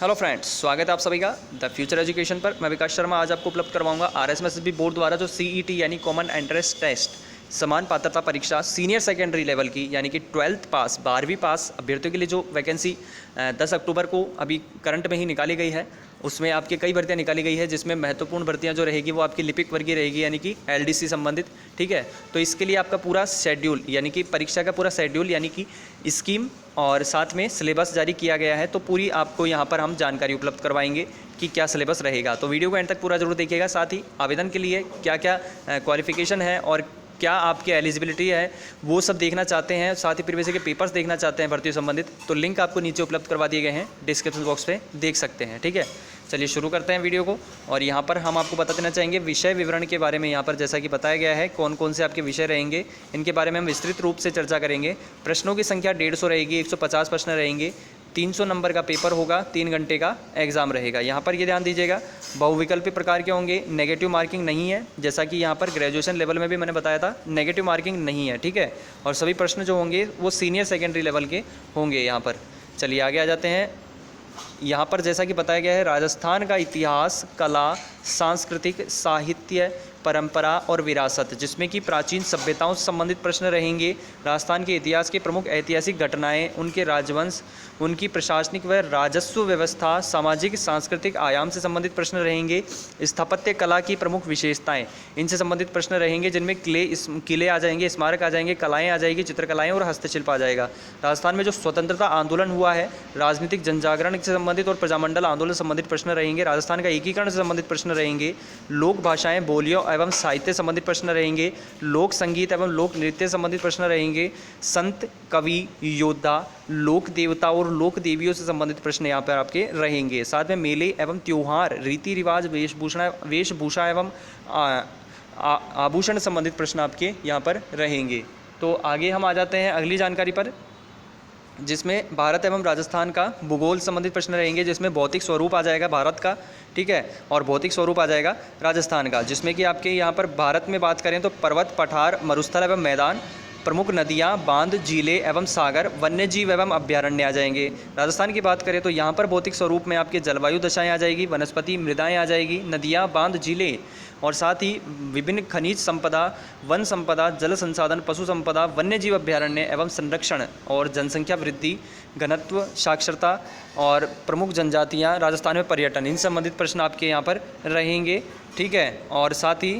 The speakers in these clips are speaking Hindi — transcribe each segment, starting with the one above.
हेलो फ्रेंड्स, स्वागत है आप सभी का द फ्यूचर एजुकेशन पर। मैं विकास शर्मा आज आपको उपलब्ध करवाऊंगा आरएसएसबी बोर्ड द्वारा जो सीईटी यानी कॉमन एंट्रेंस टेस्ट समान पात्रता परीक्षा सीनियर सेकेंडरी लेवल की यानी कि 12th पास 12वीं पास अभ्यर्थियों के लिए जो वैकेंसी 10 अक्टूबर को अभी करंट में ही निकाली गई है, उसमें आपकी कई भर्तियां निकाली गई है, जिसमें महत्वपूर्ण भर्तियां जो रहेगी वो आपकी लिपिक वर्गीय रहेगी यानी कि एलडीसी संबंधित। ठीक है, तो इसके लिए आपका पूरा शेड्यूल यानी कि परीक्षा का पूरा शेड्यूल यानी कि स्कीम और साथ में सिलेबस जारी किया गया है। तो पूरी आपको यहाँ पर हम जानकारी उपलब्ध करवाएंगे कि क्या सिलेबस रहेगा। तो वीडियो को एंड तक पूरा जरूर देखिएगा। साथ ही आवेदन के लिए क्या क्या क्वालिफिकेशन है और क्या आपकी एलिजिबिलिटी है वो सब देखना चाहते हैं, साथ ही प्रीवियस के पेपर्स देखना चाहते हैं भर्तियों संबंधित, तो लिंक आपको नीचे उपलब्ध करवा दिए गए हैं, डिस्क्रिप्शन बॉक्स पे देख सकते हैं। ठीक है, चलिए शुरू करते हैं वीडियो को। और यहाँ पर हम आपको बता देना चाहेंगे विषय विवरण के बारे में। यहाँ पर जैसा कि बताया गया है कौन कौन से आपके विषय रहेंगे, इनके बारे में हम विस्तृत रूप से चर्चा करेंगे। प्रश्नों की संख्या 150 रहेगी, 150 प्रश्न रहेंगे, 300 नंबर का पेपर होगा, 3 घंटे का एग्ज़ाम रहेगा। यहाँ पर ये ध्यान दीजिएगा बहुविकल्पी प्रकार के होंगे, नेगेटिव मार्किंग नहीं है, जैसा कि यहाँ पर ग्रेजुएशन लेवल में भी मैंने बताया था नेगेटिव मार्किंग नहीं है। ठीक है, और सभी प्रश्न जो होंगे वो सीनियर सेकेंडरी लेवल के होंगे। यहाँ पर चलिए आगे आ जाते हैं। यहाँ पर जैसा कि बताया गया है राजस्थान का इतिहास, कला, सांस्कृतिक, साहित्य, परंपरा और विरासत, जिसमें कि प्राचीन सभ्यताओं से संबंधित प्रश्न रहेंगे। राजस्थान के इतिहास के प्रमुख ऐतिहासिक घटनाएं, उनके राजवंश, उनकी प्रशासनिक व राजस्व व्यवस्था, सामाजिक सांस्कृतिक आयाम से संबंधित प्रश्न रहेंगे। स्थापत्य कला की प्रमुख विशेषताएं, इनसे संबंधित प्रश्न रहेंगे, जिनमें किले आ जाएंगे, स्मारक आ जाएंगे, कलाएँ आ जाएगी, चित्रकलाएँ और हस्तशिल्प आ जाएगा। राजस्थान में जो स्वतंत्रता आंदोलन हुआ है, राजनीतिक जनजागरण से संबंधित और प्रजामंडल आंदोलन से संबंधित प्रश्न रहेंगे। राजस्थान का एकीकरण से संबंधित प्रश्न रहेंगे। लोक भाषाएं, बोलियों एवं साहित्य संबंधित प्रश्न रहेंगे। लोक संगीत एवं लोक नृत्य संबंधित प्रश्न रहेंगे। संत, कवि, योद्धा, लोक देवता और लोक देवियों से संबंधित प्रश्न यहाँ पर आपके रहेंगे। साथ में मेले एवं त्योहार, रीति रिवाज, वेशभूषा एवं आभूषण संबंधित प्रश्न आपके यहाँ पर रहेंगे। तो आगे हम आ जाते हैं अगली जानकारी पर, जिसमें भारत एवं राजस्थान का भूगोल संबंधित प्रश्न रहेंगे, जिसमें भौतिक स्वरूप आ जाएगा भारत का। ठीक है, और भौतिक स्वरूप आ जाएगा राजस्थान का, जिसमें कि आपके यहाँ पर भारत में बात करें तो पर्वत, पठार, मरुस्थल एवं मैदान, प्रमुख नदियाँ, बांध, झीलें एवं सागर, वन्य जीव एवं अभ्यारण्य आ जाएंगे। राजस्थान की बात करें तो यहाँ पर भौतिक स्वरूप में आपके जलवायु दशाएँ आ जाएगी, वनस्पति मृदाएँ आ जाएगी, नदियाँ, बांध, झीलें और साथ ही विभिन्न खनिज संपदा, वन संपदा, जल संसाधन, पशु संपदा, वन्य जीव अभ्यारण्य एवं संरक्षण और जनसंख्या वृद्धि, घनत्व, साक्षरता और प्रमुख जनजातियाँ, राजस्थान में पर्यटन, इन संबंधित प्रश्न आपके यहाँ पर रहेंगे। ठीक है, और साथ ही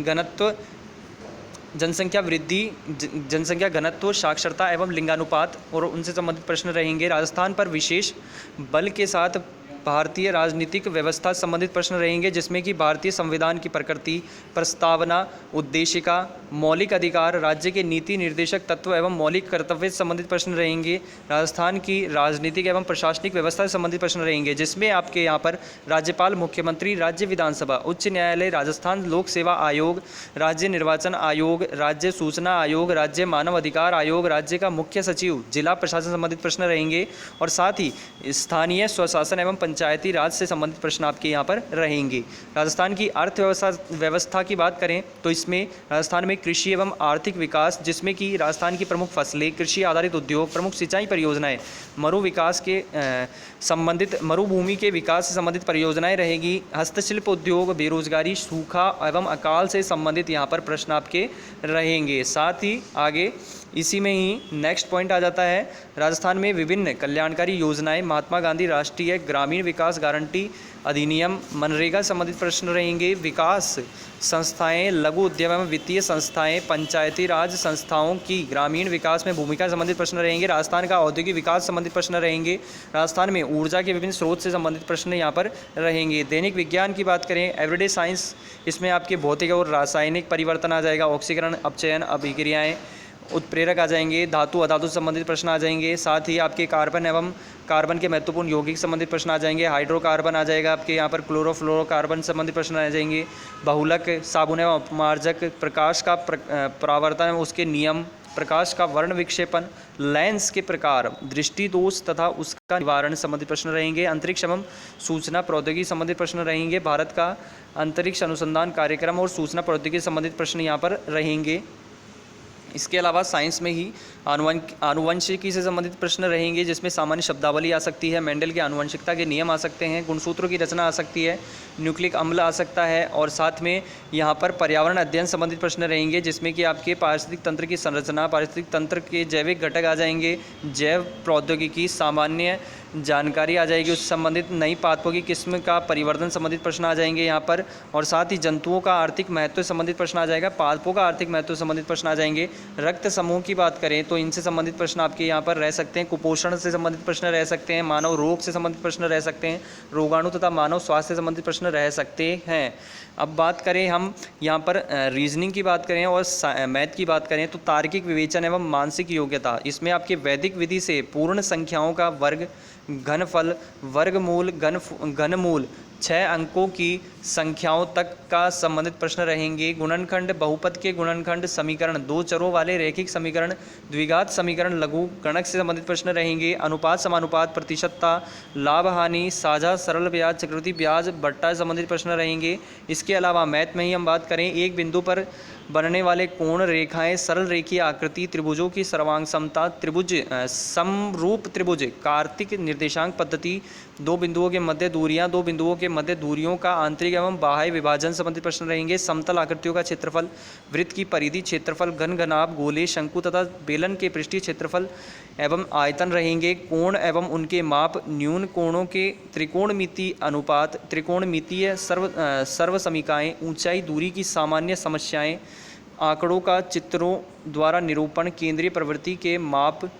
घनत्व, जनसंख्या वृद्धि, जनसंख्या घनत्व, साक्षरता एवं लिंगानुपात और उनसे संबंधित प्रश्न रहेंगे। राजस्थान पर विशेष बल के साथ भारतीय राजनीतिक व्यवस्था संबंधित प्रश्न रहेंगे, जिसमें कि भारतीय संविधान की प्रकृति, प्रस्तावना, उद्देशिका, मौलिक अधिकार, राज्य के नीति निर्देशक तत्व एवं मौलिक कर्तव्य से संबंधित प्रश्न रहेंगे। राजस्थान की राजनीतिक एवं प्रशासनिक व्यवस्था से संबंधित प्रश्न रहेंगे, जिसमें आपके यहाँ पर राज्यपाल, मुख्यमंत्री, राज्य विधानसभा, उच्च न्यायालय, राजस्थान लोक सेवा आयोग, राज्य निर्वाचन आयोग, राज्य सूचना आयोग, राज्य मानव अधिकार आयोग, राज्य का मुख्य सचिव, जिला प्रशासन संबंधित प्रश्न रहेंगे और साथ ही स्थानीय स्वशासन एवं पंचायती राज से संबंधित प्रश्न आपके यहाँ पर रहेंगे। राजस्थान की अर्थव्यवस्था की बात करें तो इसमें राजस्थान में कृषि एवं आर्थिक विकास, जिसमें कि राजस्थान की प्रमुख फसलें, कृषि आधारित उद्योग, प्रमुख सिंचाई परियोजनाएं, मरु विकास के संबंधित मरुभूमि के विकास से संबंधित परियोजनाएं रहेगी। हस्तशिल्प उद्योग, बेरोजगारी, सूखा एवं अकाल से संबंधित यहाँ पर प्रश्न आपके रहेंगे। साथ ही आगे इसी में ही नेक्स्ट पॉइंट आ जाता है, राजस्थान में विभिन्न कल्याणकारी योजनाएं, महात्मा गांधी राष्ट्रीय ग्रामीण विकास गारंटी अधिनियम, मनरेगा संबंधित प्रश्न रहेंगे। विकास संस्थाएं, लघु उद्यम एवं वित्तीय संस्थाएं, पंचायती राज संस्थाओं की ग्रामीण विकास में भूमिका संबंधित प्रश्न रहेंगे। राजस्थान का औद्योगिक विकास संबंधित प्रश्न रहेंगे। राजस्थान में ऊर्जा के विभिन्न स्रोत से संबंधित प्रश्न यहाँ पर रहेंगे। दैनिक विज्ञान की बात करें, एवरीडे साइंस, इसमें आपके भौतिक और रासायनिक परिवर्तन आ जाएगा, ऑक्सीकरण, अपचयन, अभिक्रियाएँ, उत्प्रेरक आ जाएंगे, धातु अधातु से संबंधित प्रश्न आ जाएंगे। साथ ही आपके कार्बन एवं कार्बन के महत्वपूर्ण यौगिक संबंधित प्रश्न आ जाएंगे। हाइड्रोकार्बन आ जाएगा आपके यहाँ पर, क्लोरोफ्लोरोकार्बन संबंधित प्रश्न आ जाएंगे। बहुलक, साबुन एवं अपमार्जक, प्रकाश का परावर्तन एवं उसके नियम, प्रकाश का वर्ण विक्षेपण, लेंस के प्रकार, दृष्टि दोष तथा उसका निवारण संबंधित प्रश्न रहेंगे। अंतरिक्ष एवं सूचना प्रौद्योगिकी संबंधित प्रश्न रहेंगे। भारत का अंतरिक्ष अनुसंधान कार्यक्रम और सूचना प्रौद्योगिकी संबंधित प्रश्न यहाँ पर रहेंगे। इसके अलावा साइंस में ही आनुवंशिकी से संबंधित प्रश्न रहेंगे, जिसमें सामान्य शब्दावली आ सकती है, मेंडल के आनुवंशिकता के नियम आ सकते हैं, गुणसूत्रों की रचना आ सकती है, न्यूक्लिक अम्ल आ सकता है, और साथ में यहाँ पर पर्यावरण अध्ययन संबंधित प्रश्न रहेंगे, जिसमें कि आपके पारिस्थितिक तंत्र की संरचना, पारिस्थितिक तंत्र के जैविक घटक आ जाएंगे, जैव प्रौद्योगिकी, सामान्य जानकारी आ जाएगी, उससे संबंधित नई पादपों की किस्म का परिवर्तन संबंधित प्रश्न आ जाएंगे यहाँ पर, और साथ ही जंतुओं का आर्थिक महत्व संबंधित प्रश्न आ जाएगा, पादपों का आर्थिक महत्व संबंधित प्रश्न आ जाएंगे। रक्त समूह की बात करें तो इनसे संबंधित प्रश्न आपके यहाँ पर रह सकते हैं, कुपोषण से संबंधित प्रश्न रह सकते हैं, मानव रोग से संबंधित प्रश्न रह सकते हैं, रोगाणु तथा मानव स्वास्थ्य से संबंधित प्रश्न रह सकते हैं। अब बात करें हम यहाँ पर रीजनिंग की बात करें और मैथ की बात करें तो तार्किक विवेचन एवं मानसिक योग्यता, इसमें आपके वैदिक विधि से पूर्ण संख्याओं का वर्ग, घनफल, वर्गमूल, घनमूल, 6 अंकों की संख्याओं तक का संबंधित प्रश्न रहेंगे। गुणनखंड, बहुपद के गुणनखंड, समीकरण, 2 चरों वाले रैखिक समीकरण, द्विघात समीकरण, लघु गणक से संबंधित प्रश्न रहेंगे। अनुपात, समानुपात, प्रतिशतता, लाभ हानि, साझा, सरल ब्याज, चक्रवृद्धि ब्याज, बट्टा से संबंधित प्रश्न रहेंगे। इसके अलावा मैथ में ही हम बात करें, एक बिंदु पर बनने वाले कोण, रेखाएं, सरल रेखीय आकृति, त्रिभुजों की सर्वांग समता, त्रिभुज, समरूप त्रिभुज, कार्तिक निर्देशांक पद्धति, 2 बिंदुओं के मध्य दूरियां, 2 बिंदुओं के मध्य दूरियों का आंतरिक एवं बाह्य विभाजन संबंधित प्रश्न रहेंगे। समतल आकृतियों का क्षेत्रफल, वृत्त की परिधि, क्षेत्रफल, घन घनाभ, गोले, शंकु तथा बेलन के पृष्ठीय क्षेत्रफल एवं आयतन रहेंगे। कोण एवं उनके माप, न्यून कोणों के त्रिकोणमितीय अनुपात, त्रिकोणमितीय सर्वसमीकाएँ, ऊंचाई दूरी की सामान्य समस्याएं, आंकड़ों का चित्रों द्वारा निरूपण, केंद्रीय प्रवृत्ति के माप,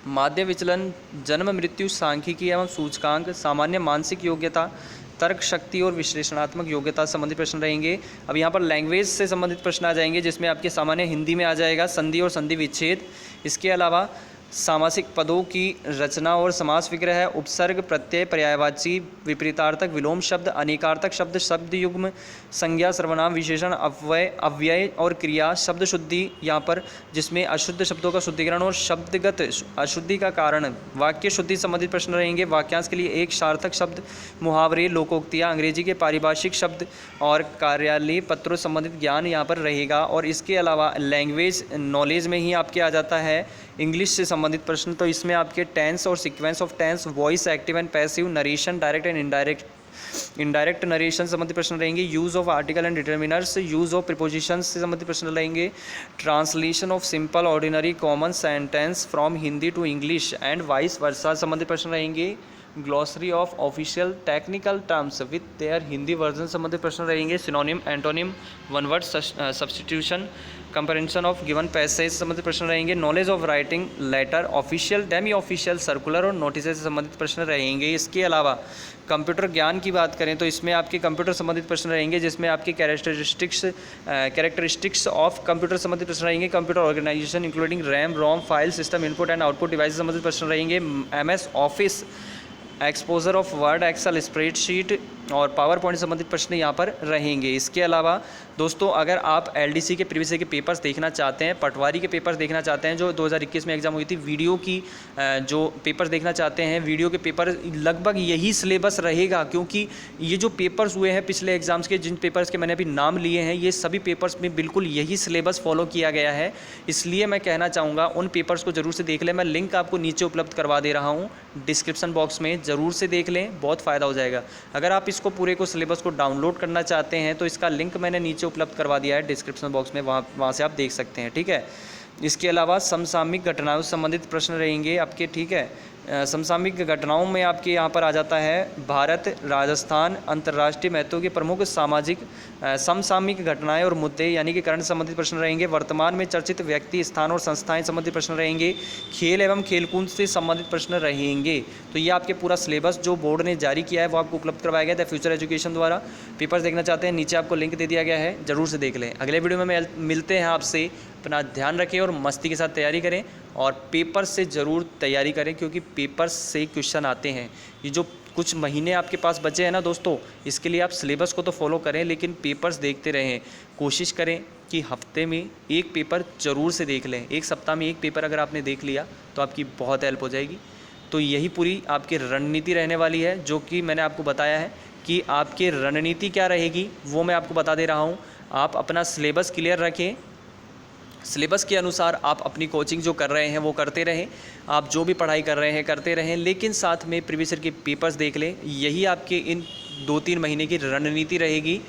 माध्य विचलन, जन्म मृत्यु सांख्यिकी एवं सूचकांक, सामान्य मानसिक योग्यता, तर्क शक्ति और विश्लेषणात्मक योग्यता संबंधित प्रश्न रहेंगे। अब यहाँ पर लैंग्वेज से संबंधित प्रश्न आ जाएंगे, जिसमें आपके सामान्य हिंदी में आ जाएगा संधि और संधि विच्छेद। इसके अलावा सामासिक पदों की रचना और समास विग्रह, उपसर्ग, प्रत्यय, पर्यायवाची, विपरीतार्थक, विलोम शब्द, अनेकार्थक शब्द, शब्द युग्म, संज्ञा, सर्वनाम, विशेषण, अव्यय और क्रिया, शब्द शुद्धि यहाँ पर, जिसमें अशुद्ध शब्दों का शुद्धिकरण और शब्दगत अशुद्धि का कारण, वाक्य शुद्धि संबंधित प्रश्न रहेंगे। वाक्यांश के लिए एक सार्थक शब्द, मुहावरे, लोकोक्तियाँ, अंग्रेजी के पारिभाषिक शब्द और कार्यालय पत्रों संबंधित ज्ञान यहाँ पर रहेगा। और इसके अलावा लैंग्वेज नॉलेज में ही आपके आ जाता है इंग्लिश से संबंधित प्रश्न, तो इसमें आपके टेंस और sequence of tense, voice, active and passive, narration, direct and indirect narration संबंधित प्रश्न रहेंगे। Use of article and determiners, use of prepositions से संबंधित प्रश्न रहेंगे। Translation of simple ordinary common sentence from Hindi to English and vice versa संबंधित प्रश्न रहेंगे। Glossary of official technical terms with their Hindi version संबंधित प्रश्न रहेंगे। Synonym, antonym, one word substitution, comparison of given passage संबंधित प्रश्न रहेंगे। Knowledge of writing letter, official, demi official, circular और नोटिस से संबंधित प्रश्न रहेंगे। इसके अलावा कंप्यूटर ज्ञान की बात करें तो इसमें आपके कंप्यूटर संबंधित प्रश्न रहेंगे, जिसमें आपके कैरेक्टरिस्टिक्स ऑफ कंप्यूटर संबंधित प्रश्न रहेंगे। Computer organisation including RAM, ROM, file system, input and output device संबंधित प्रश्न रहेंगे। MS office, exposure of Word, Excel, spreadsheet और पावर पॉइंट संबंधित प्रश्न यहाँ पर रहेंगे। इसके अलावा दोस्तों अगर आप LDC के प्रीवियस ईयर के पेपर्स देखना चाहते हैं, पटवारी के पेपर्स देखना चाहते हैं जो 2021 में एग्जाम हुई थी, वीडियो की जो पेपर्स देखना चाहते हैं, वीडियो के पेपर लगभग यही सिलेबस रहेगा, क्योंकि ये जो पेपर्स हुए हैं पिछले एग्जाम्स के, जिन पेपर्स के मैंने अभी नाम लिए हैं, ये सभी पेपर्स में बिल्कुल यही सिलेबस फॉलो किया गया है। इसलिए मैं कहना चाहूँगा उन पेपर्स को ज़रूर से देख लें। मैं लिंक आपको नीचे उपलब्ध करवा दे रहा हूँ डिस्क्रिप्शन बॉक्स में, ज़रूर से देख लें, बहुत फ़ायदा हो जाएगा। अगर आप इसको पूरे को सिलेबस को डाउनलोड करना चाहते हैं तो इसका लिंक मैंने नीचे उपलब्ध करवा दिया है डिस्क्रिप्शन बॉक्स में, वहाँ से आप देख सकते हैं, ठीक है। इसके अलावा समसामयिक घटनाओं से संबंधित प्रश्न रहेंगे आपके, ठीक है। समसामयिक घटनाओं में आपके यहाँ पर आ जाता है भारत, राजस्थान, अंतर्राष्ट्रीय महत्व के प्रमुख सामाजिक समसामयिक घटनाएं और मुद्दे यानी कि करंट संबंधित प्रश्न रहेंगे। वर्तमान में चर्चित व्यक्ति, स्थान और संस्थाएं संबंधित प्रश्न रहेंगे। खेल एवं खेलकूद से संबंधित प्रश्न रहेंगे। तो ये आपके पूरा सिलेबस जो बोर्ड ने जारी किया है वो आपको उपलब्ध करवाया गया था फ्यूचर एजुकेशन द्वारा। पेपर्स देखना चाहते हैं, नीचे आपको लिंक दे दिया गया है, ज़रूर से देख लें। अगले वीडियो में मिलते हैं आपसे। अपना ध्यान रखें और मस्ती के साथ तैयारी करें और पेपर से ज़रूर तैयारी करें, क्योंकि पेपर से क्वेश्चन आते हैं। ये जो कुछ महीने आपके पास बचे हैं ना दोस्तों, इसके लिए आप सिलेबस को तो फॉलो करें, लेकिन पेपर्स देखते रहें। कोशिश करें कि हफ्ते में एक पेपर ज़रूर से देख लें। एक सप्ताह में एक पेपर अगर आपने देख लिया तो आपकी बहुत हेल्प हो जाएगी। तो यही पूरी आपकी रणनीति रहने वाली है, जो कि मैंने आपको बताया है कि आपकी रणनीति क्या रहेगी वो मैं आपको बता दे रहा हूँ। आप अपना सिलेबस क्लियर रखें सिलेबस के अनुसार आप अपनी कोचिंग जो कर रहे हैं वो करते रहें, आप जो भी पढ़ाई कर रहे हैं करते रहें, लेकिन साथ में प्रीवियस ईयर के पेपर्स देख लें। यही आपके इन 2-3 महीने की रणनीति रहेगी।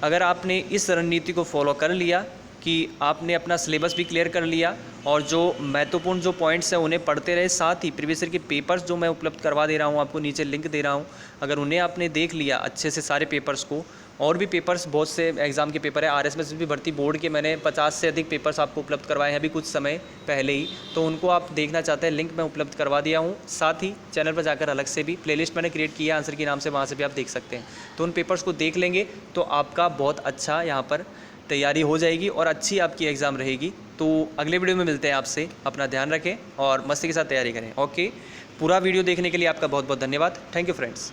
अगर आपने इस रणनीति को फॉलो कर लिया कि आपने अपना सिलेबस भी क्लियर कर लिया और जो महत्वपूर्ण जो पॉइंट्स हैं उन्हें पढ़ते रहे, साथ ही प्रीवियस ईयर के पेपर्स जो मैं उपलब्ध करवा दे रहा हूँ, आपको नीचे लिंक दे रहा हूँ, अगर उन्हें आपने देख लिया अच्छे से सारे पेपर्स को, और भी पेपर्स बहुत से एग्ज़ाम के पेपर है, आरएसएस भी भर्ती बोर्ड के मैंने 50 से अधिक पेपर्स आपको उपलब्ध करवाए हैं अभी कुछ समय पहले ही, तो उनको आप देखना चाहते हैं लिंक मैं उपलब्ध करवा दिया हूँ। साथ ही चैनल पर जाकर अलग से भी प्लेलिस्ट मैंने क्रिएट किया है आंसर के नाम से, वहाँ से भी आप देख सकते हैं। तो उन पेपर्स को देख लेंगे तो आपका बहुत अच्छा यहाँ पर तैयारी हो जाएगी और अच्छी आपकी एग्ज़ाम रहेगी। तो अगले वीडियो में मिलते हैं आपसे, अपना ध्यान रखें और मस्ती के साथ तैयारी करें। ओके, पूरा वीडियो देखने के लिए आपका बहुत बहुत धन्यवाद। Thank you friends.